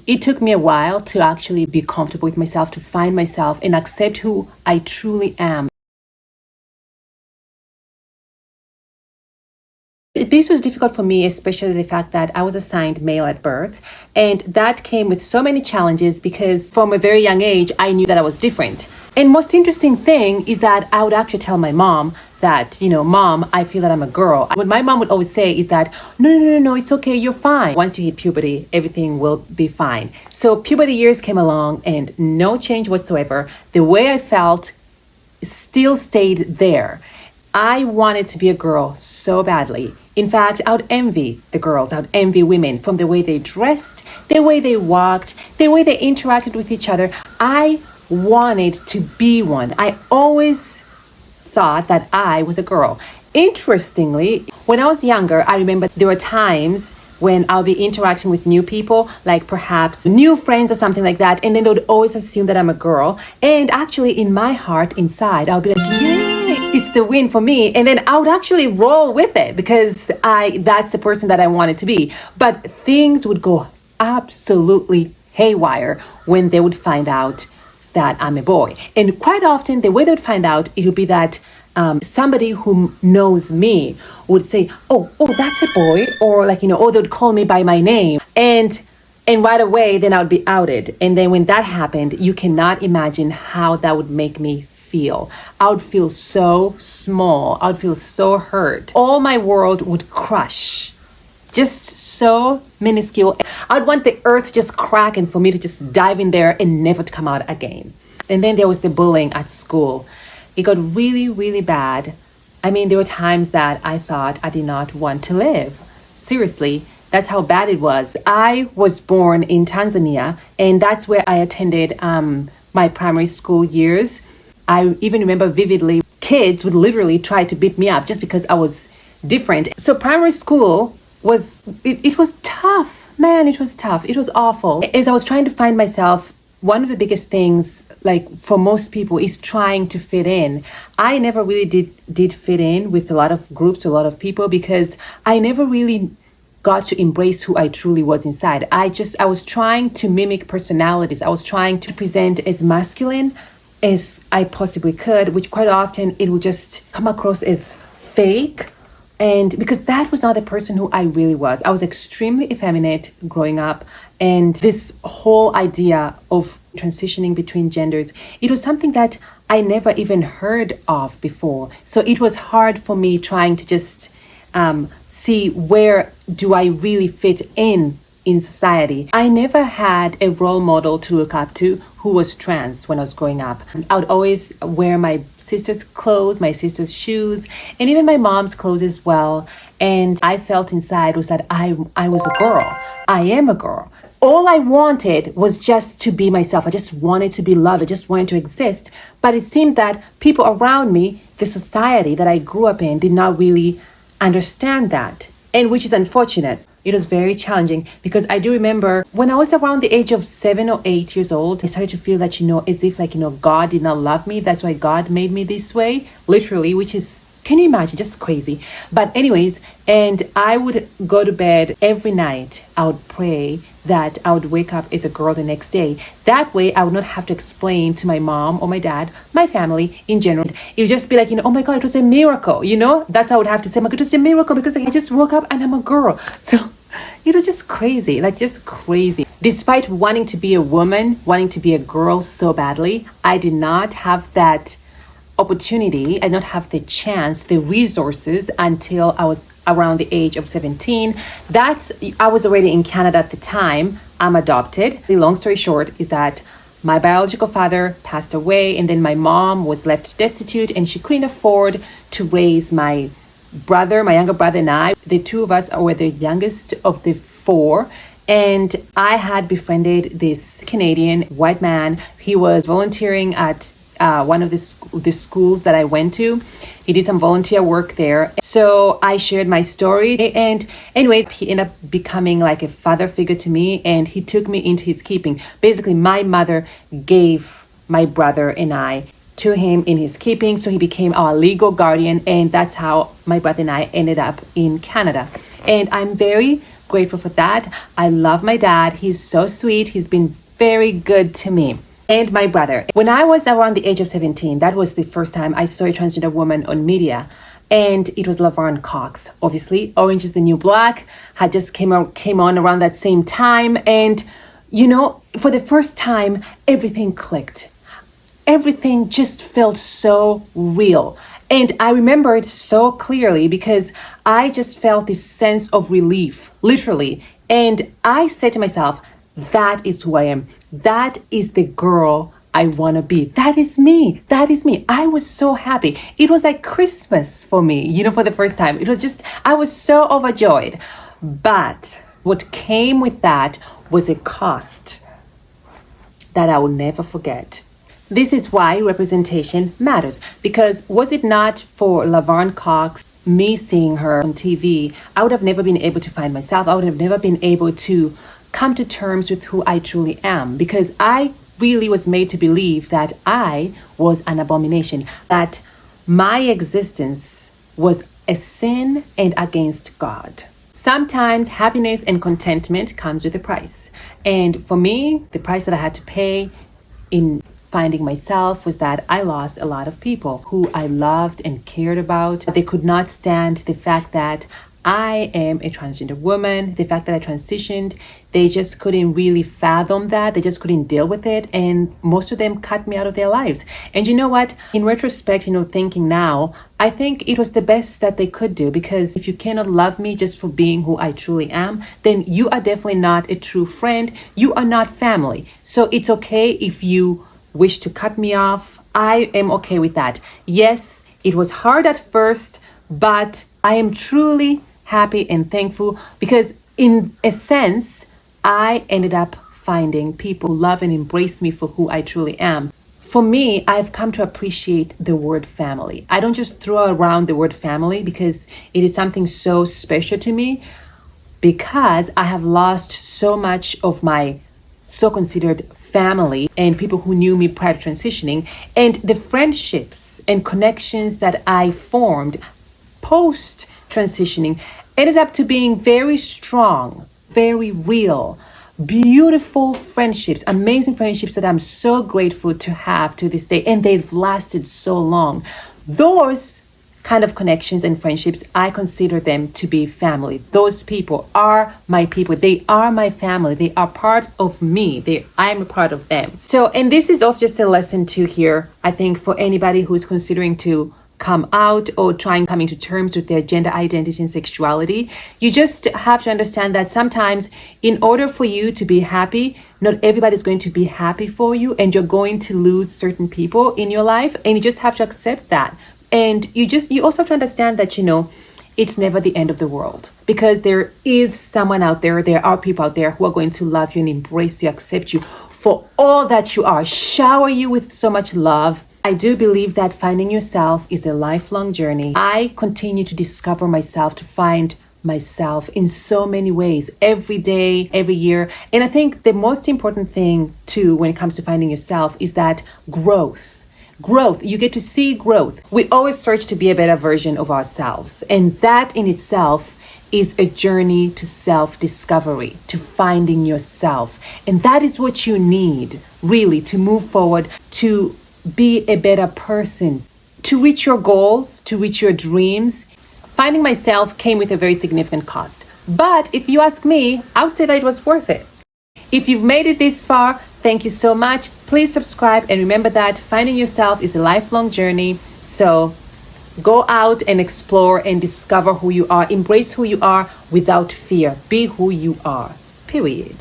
It took me a while to actually be comfortable with myself, to find myself and accept who I truly am. This was difficult for me, especially the fact that I was assigned male at birth. And that came with so many challenges because from a very young age, I knew that I was different. And most interesting thing is that I would actually tell my mom that, Mom, I feel that I'm a girl. What my mom would always say is that, no, it's okay, you're fine. Once you hit puberty, everything will be fine. So puberty years came along and no change whatsoever. The way I felt still stayed there. I wanted to be a girl so badly. In fact, I would envy the girls. I would envy women from the way they dressed, the way they walked, the way they interacted with each other. I wanted to be one. I always thought that I was a girl. Interestingly, when I was younger, I remember there were times when I'll be interacting with new people, like perhaps new friends or something like that, and then they would always assume that I'm a girl. And actually in my heart, inside, I'll be like, yay, it's the win for me. And then I would actually roll with it because that's the person that I wanted to be. But things would go absolutely haywire when they would find out that I'm a boy. And quite often, the way they would find out, it would be that somebody who knows me would say, oh, that's a boy, or they would call me by my name. And right away, then I would be outed. And then when that happened, you cannot imagine how that would make me feel. I would feel so small. I would feel so hurt. All my world would crush. Just so minuscule. I'd want the earth to just crack and for me to just dive in there and never to come out again. And then there was the bullying at school. It got really, really bad. I mean, there were times that I thought I did not want to live. Seriously, that's how bad it was. I was born in Tanzania, and that's where I attended my primary school years. I even remember vividly, kids would literally try to beat me up just because I was different. So primary school it was tough. Man, it was tough. It was awful. As I was trying to find myself, one of the biggest things, like for most people, is trying to fit in. I never really did fit in with a lot of groups, a lot of people, because I never really got to embrace who I truly was inside. I was trying to mimic personalities. I was trying to present as masculine as I possibly could, which quite often it would just come across as fake. And because that was not the person who I really was. I was extremely effeminate growing up. And this whole idea of transitioning between genders, it was something that I never even heard of before. So it was hard for me trying to just see where do I really fit in society. I never had a role model to look up to who was trans when I was growing up. I would always wear my sister's clothes, my sister's shoes, and even my mom's clothes as well. And I felt inside was that I was a girl. I am a girl. All I wanted was just to be myself. I just wanted to be loved. I just wanted to exist. But it seemed that people around me, the society that I grew up in, did not really understand that, and which is unfortunate. It was very challenging because I do remember when I was around the age of 7 or 8 years old, I started to feel that, as if God did not love me. That's why God made me this way, literally, which is, can you imagine, just crazy. But anyways, and I would go to bed every night. I would pray that I would wake up as a girl the next day. That way, I would not have to explain to my mom or my dad, my family in general. It would just be like, oh my God, it was a miracle, That's how I would have to say, my God, it was a miracle because I just woke up and I'm a girl. So it was just crazy, just crazy. Despite wanting to be a woman, wanting to be a girl so badly, I did not have that opportunity. I did not have the chance, the resources until I was around the age of 17. I was already in Canada at the time. I'm adopted. The long story short is that my biological father passed away, and then my mom was left destitute, and she couldn't afford to raise my younger brother and I. The two of us were the youngest of the four. And I had befriended this Canadian white man. He was volunteering at one of the schools that I went to. He did some volunteer work there. So I shared my story. And anyways, he ended up becoming like a father figure to me. And he took me into his keeping. Basically, my mother gave my brother and I to him in his keeping. So he became our legal guardian. And that's how my brother and I ended up in Canada. And I'm very grateful for that. I love my dad. He's so sweet. He's been very good to me. And my brother. When I was around the age of 17, that was the first time I saw a transgender woman on media. And it was Laverne Cox. Obviously, Orange is the New Black had just came on around that same time. And, for the first time, everything clicked. Everything just felt so real. And I remember it so clearly because I just felt this sense of relief, literally. And I said to myself, that is who I am. That is the girl I want to be. That is me. That is me. I was so happy. It was like Christmas for me, for the first time. It was just, I was so overjoyed. But what came with that was a cost that I will never forget. This is why representation matters. Because was it not for Laverne Cox, me seeing her on TV, I would have never been able to find myself. I would have never been able to come to terms with who I truly am. Because I really was made to believe that I was an abomination, that my existence was a sin and against God. Sometimes happiness and contentment comes with a price. And for me, the price that I had to pay in finding myself was that I lost a lot of people who I loved and cared about. They could not stand the fact that I am a transgender woman, the fact that I transitioned. They just couldn't really fathom that. They just couldn't deal with it. And most of them cut me out of their lives. And you know what? In retrospect, thinking now, I think it was the best that they could do, because if you cannot love me just for being who I truly am, then you are definitely not a true friend. You are not family. So it's okay if you wish to cut me off. I am okay with that. Yes, it was hard at first, but I am truly happy and thankful because in a sense, I ended up finding people who love and embrace me for who I truly am. For me, I've come to appreciate the word family. I don't just throw around the word family because it is something so special to me, because I have lost so much of my so-considered family and people who knew me prior to transitioning, and the friendships and connections that I formed post-transitioning ended up to being very strong, very real, beautiful friendships, amazing friendships that I'm so grateful to have to this day, and they've lasted so long. Those kind of connections and friendships, I consider them to be family. Those people are my people. They are my family. They are part of me. I'm a part of them. So, and this is also just a lesson to here, I think, for anybody who's considering to come out or coming to terms with their gender identity and sexuality. You just have to understand that sometimes in order for you to be happy, not everybody's going to be happy for you, and you're going to lose certain people in your life, and you just have to accept that. And you also have to understand that, it's never the end of the world, because there is someone out there, there are people out there who are going to love you and embrace you, accept you for all that you are, shower you with so much love. I do believe that finding yourself is a lifelong journey. I continue to discover myself, to find myself in so many ways, every day, every year. And I think the most important thing too, when it comes to finding yourself, is that growth. You get to see growth. We always search to be a better version of ourselves. And that in itself is a journey to self-discovery, to finding yourself. And that is what you need, really, to move forward, to be a better person, to reach your goals, to reach your dreams. Finding myself came with a very significant cost. But if you ask me, I would say that it was worth it. If you've made it this far, thank you so much. Please subscribe, and remember that finding yourself is a lifelong journey. So go out and explore and discover who you are. Embrace who you are without fear. Be who you are. Period.